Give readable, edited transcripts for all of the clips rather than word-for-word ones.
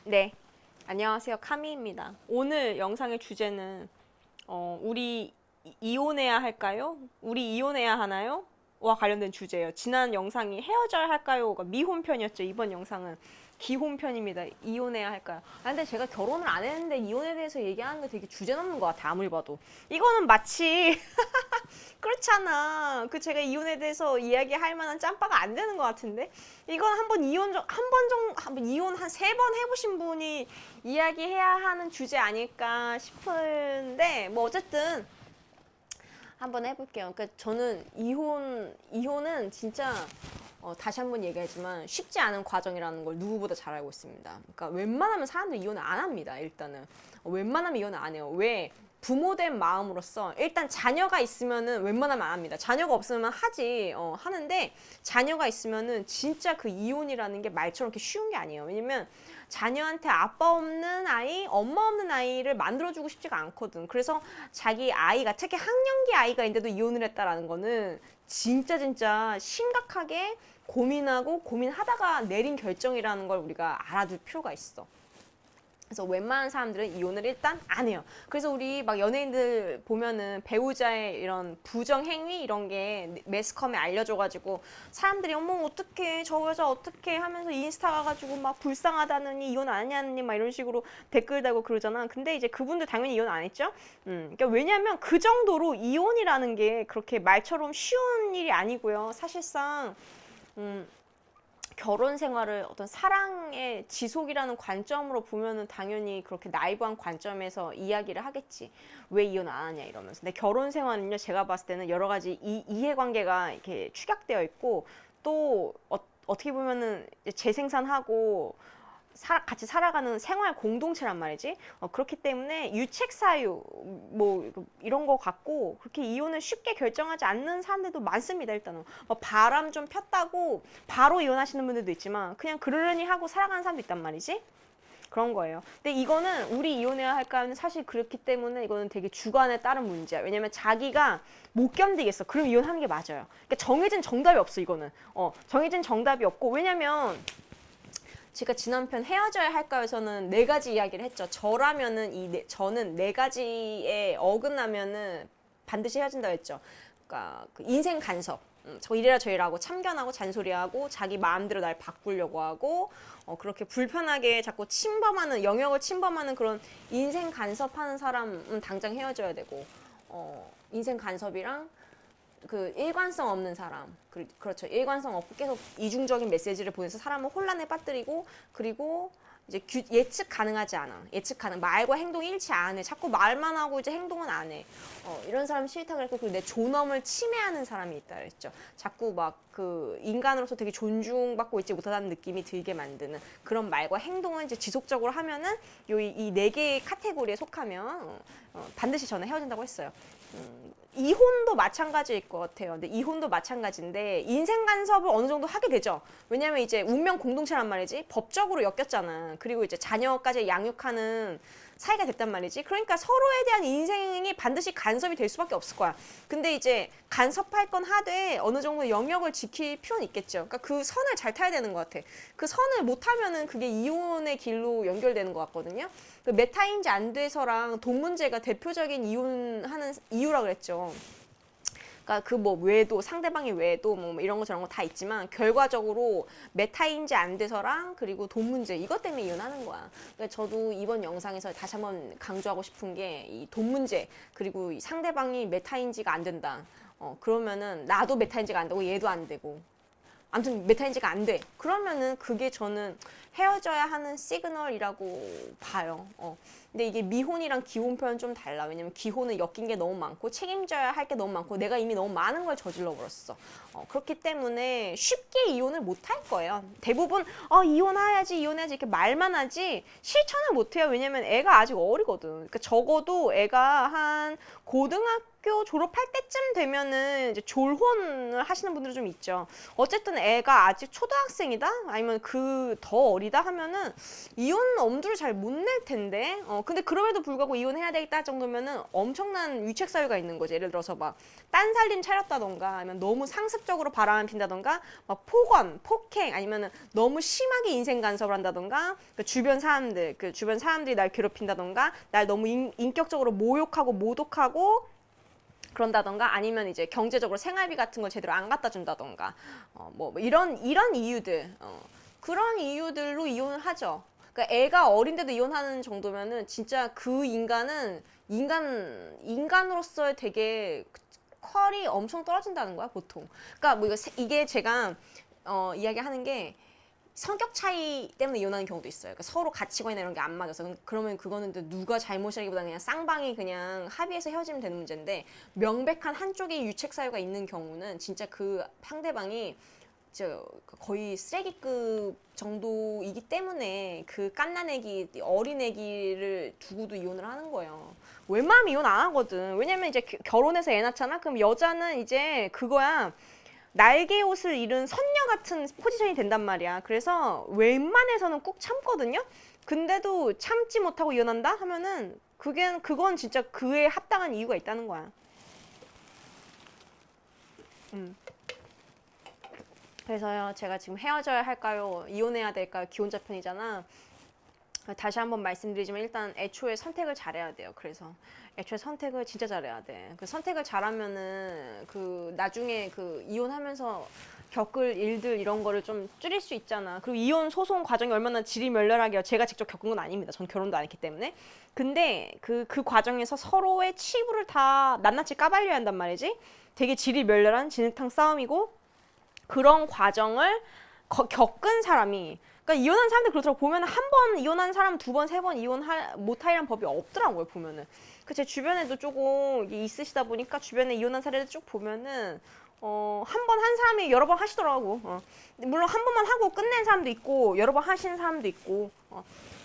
네, 안녕하세요. 카미입니다. 오늘 영상의 주제는 우리 이혼해야 할까요? 우리 이혼해야 하나요? 와 관련된 주제예요. 지난 영상이 헤어져야 할까요?가 미혼 편이었죠. 이번 영상은 기혼 편입니다. 이혼해야 할까요? 아, 근데 제가 결혼을 안 했는데 이혼에 대해서 얘기하는 게 되게 주제넘는 것 같아. 아무리 봐도. 이거는 마치 그렇잖아. 제가 이혼에 대해서 이야기할 만한 짬바가 안 되는 것 같은데 이건 한번 한번 이혼 한 3번 해보신 분이 이야기해야 하는 주제 아닐까 싶은데 뭐 어쨌든 한번 해볼게요. 그러니까 저는 이혼은 진짜 다시 한번 얘기하지만 쉽지 않은 과정이라는 걸 누구보다 잘 알고 있습니다. 그러니까 웬만하면 사람들이 이혼을 안 합니다. 일단은 웬만하면 이혼을 안 해요. 왜? 부모된 마음으로서 일단 자녀가 있으면은 웬만하면 안 합니다. 자녀가 없으면 하지 하는데 자녀가 있으면은 진짜 그 이혼이라는 게 말처럼 이렇게 쉬운 게 아니에요. 왜냐면 자녀한테 아빠 없는 아이, 엄마 없는 아이를 만들어주고 싶지가 않거든. 그래서 자기 아이가 특히 학년기 아이가 있는데도 이혼을 했다라는 거는 진짜 심각하게 고민하고 고민하다가 내린 결정이라는 걸 우리가 알아둘 필요가 있어. 그래서 웬만한 사람들은 이혼을 일단 안 해요. 그래서 우리 막 연예인들 보면은 배우자의 이런 부정 행위 이런 게 매스컴에 알려줘가지고 사람들이 어머 어떡해 저 여자 어떡해 하면서 인스타 가가지고 막 불쌍하다느니 이혼 안 하냐느니 막 이런 식으로 댓글 달고 그러잖아. 근데 이제 그분들 당연히 이혼 안 했죠. 그러니까 왜냐면 그 정도로 이혼이라는 게 그렇게 말처럼 쉬운 일이 아니고요. 사실상 결혼 생활을 어떤 사랑의 지속이라는 관점으로 보면은 당연히 그렇게 나이브한 관점에서 이야기를 하겠지. 왜 이혼 안 하냐 이러면서. 근데 결혼 생활은요, 제가 봤을 때는 여러 가지 이해관계가 이렇게 축약되어 있고 또 어떻게 보면은 재생산하고 같이 살아가는 생활 공동체란 말이지. 그렇기 때문에 유책 사유 뭐 이런 거 갖고 그렇게 이혼을 쉽게 결정하지 않는 사람들도 많습니다. 일단은 바람 좀 폈다고 바로 이혼하시는 분들도 있지만 그냥 그러려니 하고 살아가는 사람도 있단 말이지. 그런 거예요. 근데 이거는 우리 이혼해야 할까는 사실 그렇기 때문에 이거는 되게 주관에 따른 문제야. 왜냐면 자기가 못 견디겠어. 그럼 이혼하는 게 맞아요. 그러니까 정해진 정답이 없어 이거는. 정해진 정답이 없고 왜냐면 제가 지난 편 헤어져야 할까에서는 4가지 이야기를 했죠. 저라면은 저는 4가지에 어긋나면은 반드시 헤어진다고 했죠. 그러니까 그 인생 간섭. 저 이래라 저래라 하고 참견하고 잔소리하고 자기 마음대로 날 바꾸려고 하고 그렇게 불편하게 자꾸 침범하는 영역을 침범하는 그런 인생 간섭하는 사람은 당장 헤어져야 되고 인생 간섭이랑 그 일관성 없는 사람, 그렇죠. 일관성 없고 계속 이중적인 메시지를 보내서 사람을 혼란에 빠뜨리고 그리고 이제 예측 가능하지 않아. 예측 가능. 말과 행동이 일치 안 해. 자꾸 말만 하고 이제 행동은 안 해. 이런 사람 싫다 그랬고 그리고 내 존엄을 침해하는 사람이 있다 그랬죠. 자꾸 막 그 인간으로서 되게 존중받고 있지 못하다는 느낌이 들게 만드는 그런 말과 행동을 이제 지속적으로 하면은 이 4개의 카테고리에 속하면 반드시 저는 헤어진다고 했어요. 이혼도 마찬가지일 것 같아요. 근데 이혼도 마찬가지인데 인생 간섭을 어느 정도 하게 되죠. 왜냐면 이제 운명 공동체란 말이지. 법적으로 엮였잖아. 그리고 이제 자녀까지 양육하는 사이가 됐단 말이지. 그러니까 서로에 대한 인생이 반드시 간섭이 될 수밖에 없을 거야. 근데 이제 간섭할 건 하되 어느 정도 영역을 지킬 필요는 있겠죠. 그러니까 그 선을 잘 타야 되는 것 같아. 그 선을 못 타면은 그게 이혼의 길로 연결되는 것 같거든요. 그 메타인지 안 돼서랑 돈 문제가 대표적인 이혼하는 이유라 그랬죠. 그러니까 그 뭐 외도 상대방의 외도 뭐 이런 거 저런 거 다 있지만 결과적으로 메타인지 안 돼서랑 그리고 돈 문제 이것 때문에 이혼하는 거야. 그러니까 저도 이번 영상에서 다시 한번 강조하고 싶은 게 이 돈 문제 그리고 이 상대방이 메타인지가 안 된다. 그러면은 나도 메타인지가 안 되고 얘도 안 되고 아무튼 메타인지가 안 돼. 그러면은 그게 저는 헤어져야 하는 시그널이라고 봐요. 근데 이게 미혼이랑 기혼 표현 좀 달라. 왜냐면 기혼은 엮인 게 너무 많고 책임져야 할 게 너무 많고 내가 이미 너무 많은 걸 저질러 버렸어. 그렇기 때문에 쉽게 이혼을 못 할 거예요. 대부분 이혼해야지 이렇게 말만 하지 실천을 못 해요. 왜냐면 애가 아직 어리거든. 그러니까 적어도 애가 한 고등학교 대학교 졸업할 때쯤 되면은 이제 졸혼을 하시는 분들이 좀 있죠. 어쨌든 애가 아직 초등학생이다? 아니면 그 더 어리다 하면은 이혼 엄두를 잘 못 낼 텐데. 근데 그럼에도 불구하고 이혼해야 되겠다 정도면은 엄청난 위책 사유가 있는 거지. 예를 들어서 막 딴 살림 차렸다던가 아니면 너무 상습적으로 바람을 핀다던가 막 폭언, 폭행 아니면은 너무 심하게 인생 간섭을 한다던가 그 주변 사람들이 날 괴롭힌다던가 날 너무 인격적으로 모욕하고 모독하고 그런다던가 아니면 이제 경제적으로 생활비 같은 걸 제대로 안 갖다 준다던가 뭐 이런 이유들 그런 이유들로 이혼을 하죠. 그러니까 애가 어린데도 이혼하는 정도면은 진짜 그 인간은 인간으로서의 되게 퀄이 엄청 떨어진다는 거야 보통. 그러니까 뭐 이게 제가 이야기하는 게 성격 차이 때문에 이혼하는 경우도 있어요. 그러니까 서로 가치관이나 이런 게 안 맞아서. 그러면 그거는 누가 잘못이라기보다 그냥 쌍방이 그냥 합의해서 헤어지면 되는 문제인데 명백한 한쪽에 유책 사유가 있는 경우는 진짜 그 상대방이 거의 쓰레기급 정도이기 때문에 그 갓난애기, 어린애기를 두고도 이혼을 하는 거예요. 웬만하면 이혼 안 하거든. 왜냐면 이제 결혼해서 애 낳잖아? 그럼 여자는 이제 그거야. 날개 옷을 잃은 선녀 같은 포지션이 된단 말이야. 그래서 웬만해서는 꾹 참거든요. 근데도 참지 못하고 이혼한다 하면은 그건 진짜 그에 합당한 이유가 있다는 거야. 그래서요, 제가 지금 헤어져야 할까요? 이혼해야 될까요? 기혼자 편이잖아. 다시 한번 말씀드리지만 일단 애초에 선택을 잘해야 돼요. 그래서 애초에 선택을 진짜 잘해야 돼. 그 선택을 잘하면은 그 나중에 그 이혼하면서 겪을 일들 이런 거를 좀 줄일 수 있잖아. 그리고 이혼 소송 과정이 얼마나 지리멸렬하게요. 제가 직접 겪은 건 아닙니다. 전 결혼도 안 했기 때문에. 근데 그 과정에서 서로의 치부를 다 낱낱이 까발려야 한단 말이지. 되게 지리멸렬한 진흙탕 싸움이고 그런 과정을 겪은 사람이 그러니까 이혼한 사람들 그렇더라고. 보면 한 번 이혼한 사람 두 번, 세 번 이혼 못하이란 법이 없더라고요. 보면은. 제 주변에도 조금 있으시다 보니까 주변에 이혼한 사례를 쭉 보면은 한 번 한 사람이 여러 번 하시더라고. 물론 한 번만 하고 끝낸 사람도 있고 여러 번 하시는 사람도 있고.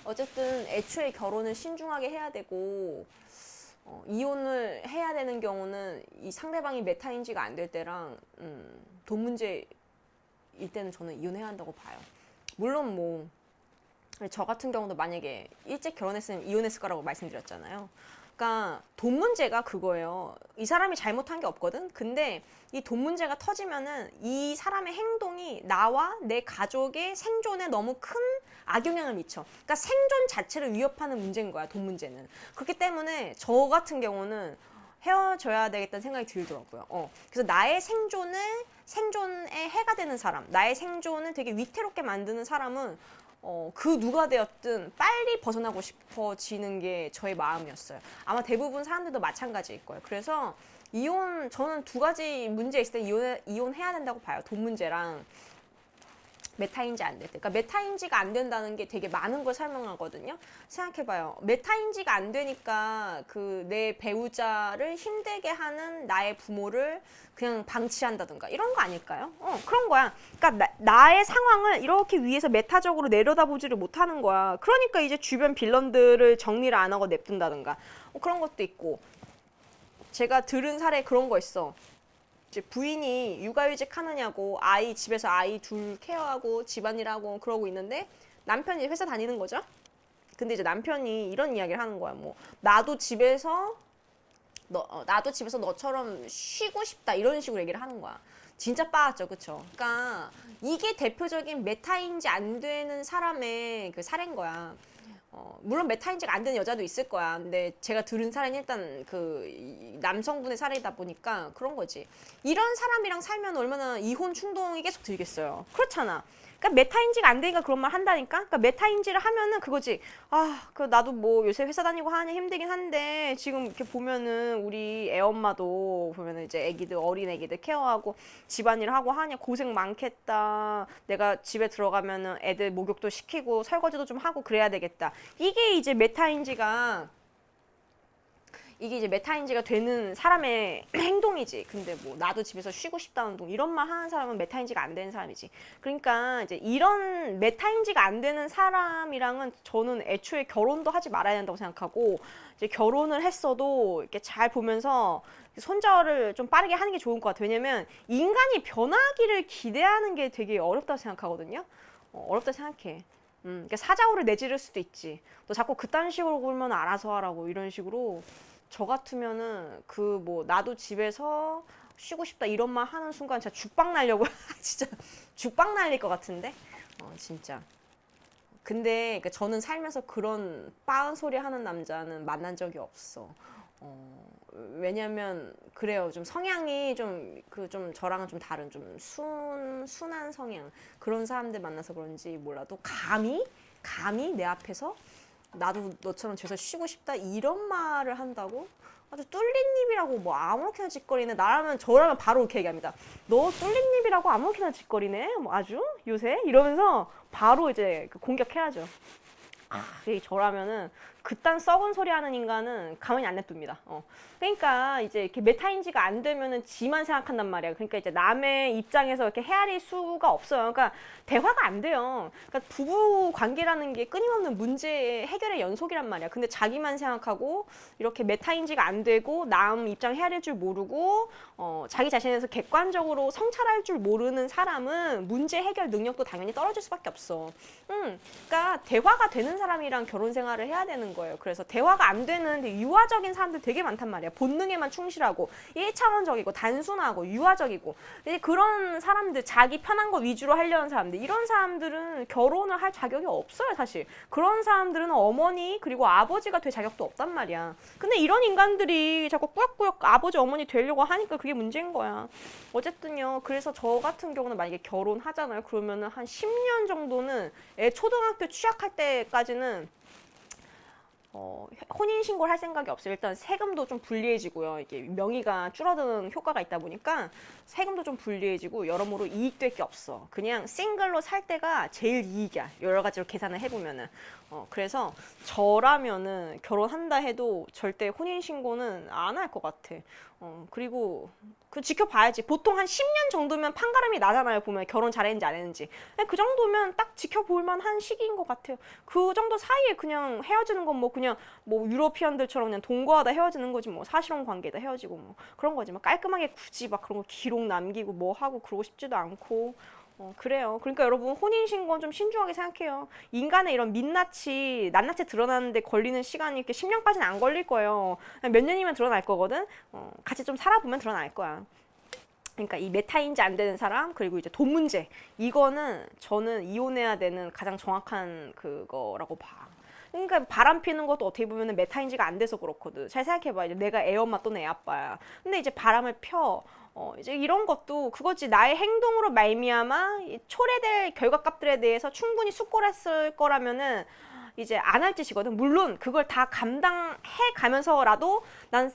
어쨌든 애초에 결혼을 신중하게 해야 되고 이혼을 해야 되는 경우는 이 상대방이 메타인지가 안 될 때랑 돈 문제일 때는 저는 이혼해야 한다고 봐요. 물론 뭐 저 같은 경우도 만약에 일찍 결혼했으면 이혼했을 거라고 말씀드렸잖아요. 그러니까 돈 문제가 그거예요. 이 사람이 잘못한 게 없거든. 근데 이 돈 문제가 터지면은 이 사람의 행동이 나와 내 가족의 생존에 너무 큰 악영향을 미쳐. 그러니까 생존 자체를 위협하는 문제인 거야. 돈 문제는. 그렇기 때문에 저 같은 경우는 헤어져야 되겠다는 생각이 들더라고요. 그래서 나의 생존에 해가 되는 사람, 나의 생존을 되게 위태롭게 만드는 사람은 그 누가 되었든 빨리 벗어나고 싶어지는 게 저의 마음이었어요. 아마 대부분 사람들도 마찬가지일 거예요. 그래서 저는 두 가지 문제 있을 때 이혼해야 된다고 봐요. 돈 문제랑 메타인지 안 될 때. 그러니까 메타인지가 안 된다는 게 되게 많은 걸 설명하거든요. 생각해봐요. 메타인지가 안 되니까 내 배우자를 힘들게 하는 나의 부모를 그냥 방치한다든가 이런 거 아닐까요? 그런 거야. 그러니까 나의 상황을 이렇게 위에서 메타적으로 내려다보지를 못하는 거야. 그러니까 이제 주변 빌런들을 정리를 안 하고 냅둔다든가 그런 것도 있고. 제가 들은 사례 그런 거 있어. 이제 부인이 육아휴직 하느냐고 집에서 아이 둘 케어하고 집안일하고 그러고 있는데 남편이 회사 다니는 거죠. 근데 이제 남편이 이런 이야기를 하는 거야. 뭐 나도 집에서 너처럼 쉬고 싶다 이런 식으로 얘기를 하는 거야. 진짜 빠았죠, 그쵸? 그러니까 이게 대표적인 메타인지 안 되는 사람의 그 사례인 거야. 물론 메타인지가 안 되는 여자도 있을 거야. 근데 제가 들은 사례는 일단 남성분의 사례이다 보니까 그런 거지. 이런 사람이랑 살면 얼마나 이혼 충동이 계속 들겠어요. 그렇잖아. 그러니까 메타인지가 안 되니까 그런 말 한다니까. 그러니까 메타인지를 하면은 그거지. 나도 뭐 요새 회사 다니고 하냐 힘들긴 한데 지금 이렇게 보면은 우리 애엄마도 보면은 이제 어린 애기들 케어하고 집안일 하고 하냐 고생 많겠다. 내가 집에 들어가면은 애들 목욕도 시키고 설거지도 좀 하고 그래야 되겠다. 이게 이제 메타인지가 되는 사람의 행동이지. 근데 뭐 나도 집에서 쉬고 싶다는 동 이런 말 하는 사람은 메타인지가 안 되는 사람이지. 그러니까 이제 이런 메타인지가 안 되는 사람이랑은 저는 애초에 결혼도 하지 말아야 된다고 생각하고 이제 결혼을 했어도 이렇게 잘 보면서 손절을 좀 빠르게 하는 게 좋은 것 같아요. 왜냐면 인간이 변하기를 기대하는 게 되게 어렵다고 생각하거든요. 어렵다 생각해. 그러니까 사자우를 내지를 수도 있지. 너 자꾸 그딴 식으로 굴면 알아서 하라고 이런 식으로. 저 같으면은 그 뭐 나도 집에서 쉬고 싶다 이런 말 하는 순간 진짜 죽방 날려고 진짜 죽방 날릴 것 같은데. 진짜. 근데 그러니까 저는 살면서 그런 빠은 소리 하는 남자는 만난 적이 없어. 왜냐면 그래요. 좀 성향이 좀 저랑은 좀 다른 좀 순한 성향 그런 사람들 만나서 그런지 몰라도 감히 내 앞에서 나도 너처럼 집에서 쉬고 싶다 이런 말을 한다고? 아주 뚫린 입이라고 뭐 아무렇게나 짓거리네. 저라면 바로 이렇게 얘기합니다. 너 뚫린 입이라고 아무렇게나 짓거리네. 뭐 아주 요새 이러면서 바로 이제 공격해야죠. 저라면은 그딴 썩은 소리 하는 인간은 가만히 안 냅둡니다. 그러니까 이제 이렇게 메타인지가 안 되면은 지만 생각한단 말이야. 그러니까 이제 남의 입장에서 이렇게 헤아릴 수가 없어요. 그러니까 대화가 안 돼요. 그러니까 부부 관계라는 게 끊임없는 문제 해결의 연속이란 말이야. 근데 자기만 생각하고 이렇게 메타인지가 안 되고 남 입장 헤아릴 줄 모르고 자기 자신에서 객관적으로 성찰할 줄 모르는 사람은 문제 해결 능력도 당연히 떨어질 수밖에 없어. 그러니까 대화가 되는 사람이랑 결혼 생활을 해야 되는 거예요. 그래서 대화가 안 되는 유화적인 사람들 되게 많단 말이야. 본능에만 충실하고 1차원적이고 단순하고 유화적이고 이제 그런 사람들 자기 편한 거 위주로 하려는 사람들 이런 사람들은 결혼을 할 자격이 없어요. 사실 그런 사람들은 어머니 그리고 아버지가 될 자격도 없단 말이야. 근데 이런 인간들이 자꾸 꾸역꾸역 아버지 어머니 되려고 하니까 그게 문제인 거야. 어쨌든요. 그래서 저 같은 경우는 만약에 결혼하잖아요. 그러면은 한 10년 정도는 애 초등학교 취약할 때까지는 혼인신고를 할 생각이 없어요. 일단 세금도 좀 불리해지고요. 이게 명의가 줄어드는 효과가 있다 보니까 세금도 좀 불리해지고 여러모로 이익될 게 없어. 그냥 싱글로 살 때가 제일 이익이야. 여러 가지로 계산을 해보면은. 그래서 저라면은 결혼한다 해도 절대 혼인신고는 안 할 것 같아. 그리고 그 지켜봐야지. 보통 한 10년 정도면 판가름이 나잖아요. 보면 결혼 잘했는지 안 했는지. 그 정도면 딱 지켜볼 만한 시기인 것 같아요. 그 정도 사이에 그냥 헤어지는 건 뭐 그냥 뭐 유러피안들처럼 그냥 동거하다 헤어지는 거지 뭐 사실혼 관계다 헤어지고 뭐 그런 거지. 막 깔끔하게 굳이 막 그런 거 기록 남기고 뭐 하고 그러고 싶지도 않고. 그래요. 그러니까 여러분 혼인신고는 좀 신중하게 생각해요. 인간의 이런 낱낱이 드러나는데 걸리는 시간이 이렇게 10년까지는 안 걸릴 거예요. 몇 년이면 드러날 거거든. 같이 좀 살아보면 드러날 거야. 그러니까 이 메타인지 안 되는 사람 그리고 이제 돈 문제 이거는 저는 이혼해야 되는 가장 정확한 그거라고 봐. 그러니까 바람 피는 것도 어떻게 보면 메타인지가 안 돼서 그렇거든. 잘 생각해봐. 이제 내가 애 엄마 또는 애 아빠야. 근데 이제 바람을 펴. 이제 이런 것도 그거지. 나의 행동으로 말미암아 초래될 결과값들에 대해서 충분히 숙고했을 거라면은 이제 안 할 짓이거든. 물론 그걸 다 감당해 가면서라도 난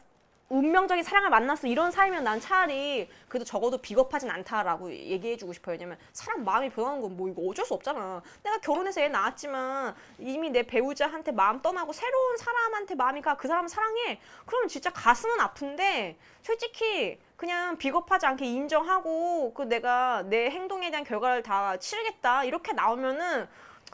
운명적인 사랑을 만났어 이런 사이면 난 차라리 그래도 적어도 비겁하진 않다라고 얘기해주고 싶어요. 왜냐면 사람 마음이 변하는 건 뭐 이거 어쩔 수 없잖아. 내가 결혼해서 애 낳았지만 이미 내 배우자한테 마음 떠나고 새로운 사람한테 마음이 가. 그 사람을 사랑해. 그러면 진짜 가슴은 아픈데 솔직히 그냥 비겁하지 않게 인정하고 그 내가 내 행동에 대한 결과를 다 치르겠다 이렇게 나오면은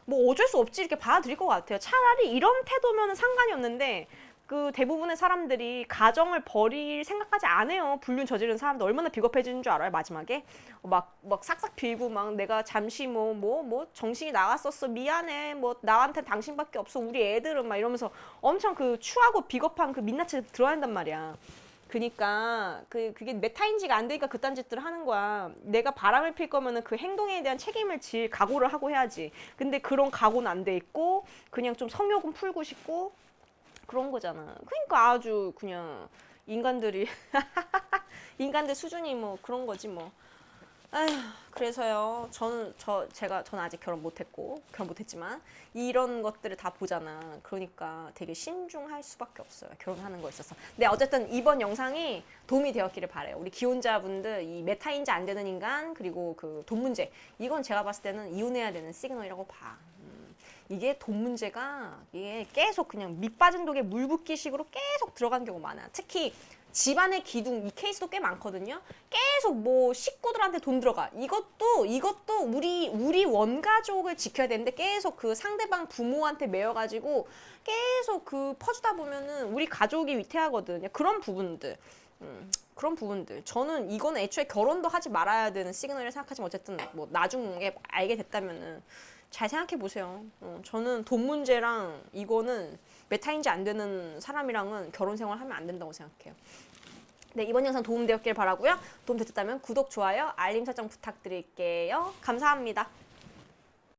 뭐 어쩔 수 없지 이렇게 받아들일 것 같아요. 차라리 이런 태도면은 상관이 없는데 그 대부분의 사람들이 가정을 버릴 생각까지 안 해요. 불륜 저지른 사람들 얼마나 비겁해지는 줄 알아요? 마지막에 막 싹싹 빌고 막 내가 잠시 뭐 정신이 나갔었어 미안해 뭐 나한테 당신밖에 없어 우리 애들은 막 이러면서 엄청 그 추하고 비겁한 그 민낯에 들어간단 말이야. 그니까 그게 메타인지가 안 되니까 그딴 짓들을 하는 거야. 내가 바람을 필 거면은 그 행동에 대한 책임을 질 각오를 하고 해야지. 근데 그런 각오는 안 돼 있고 그냥 좀 성욕은 풀고 싶고 그런 거잖아. 그러니까 아주 그냥 인간들 수준이 뭐 그런 거지 뭐. 아휴, 그래서요. 저는 아직 결혼 못했지만 이런 것들을 다 보잖아. 그러니까 되게 신중할 수밖에 없어요. 결혼하는 거에 있어서. 근데 어쨌든 이번 영상이 도움이 되었기를 바래요. 우리 기혼자분들 이 메타인지 안 되는 인간 그리고 그 돈 문제 이건 제가 봤을 때는 이혼해야 되는 시그널이라고 봐. 이게 돈 문제가 이게 계속 그냥 밑 빠진 독에 물 붓기식으로 계속 들어간 경우가 많아. 특히 집안의 기둥 이 케이스도 꽤 많거든요. 계속 뭐 식구들한테 돈 들어가. 이것도 우리 원가족을 지켜야 되는데 계속 그 상대방 부모한테 매여가지고 계속 그 퍼주다 보면은 우리 가족이 위태하거든요. 그런 부분들. 그런 부분들. 저는 이거는 애초에 결혼도 하지 말아야 되는 시그널이라 생각하지만 어쨌든 뭐 나중에 알게 됐다면은 잘 생각해 보세요. 저는 돈 문제랑 이거는 메타인지 안 되는 사람이랑은 결혼 생활 하면 안 된다고 생각해요. 네, 이번 영상 도움되었길 바라고요. 도움 됐다면 구독, 좋아요, 알림 설정 부탁드릴게요. 감사합니다.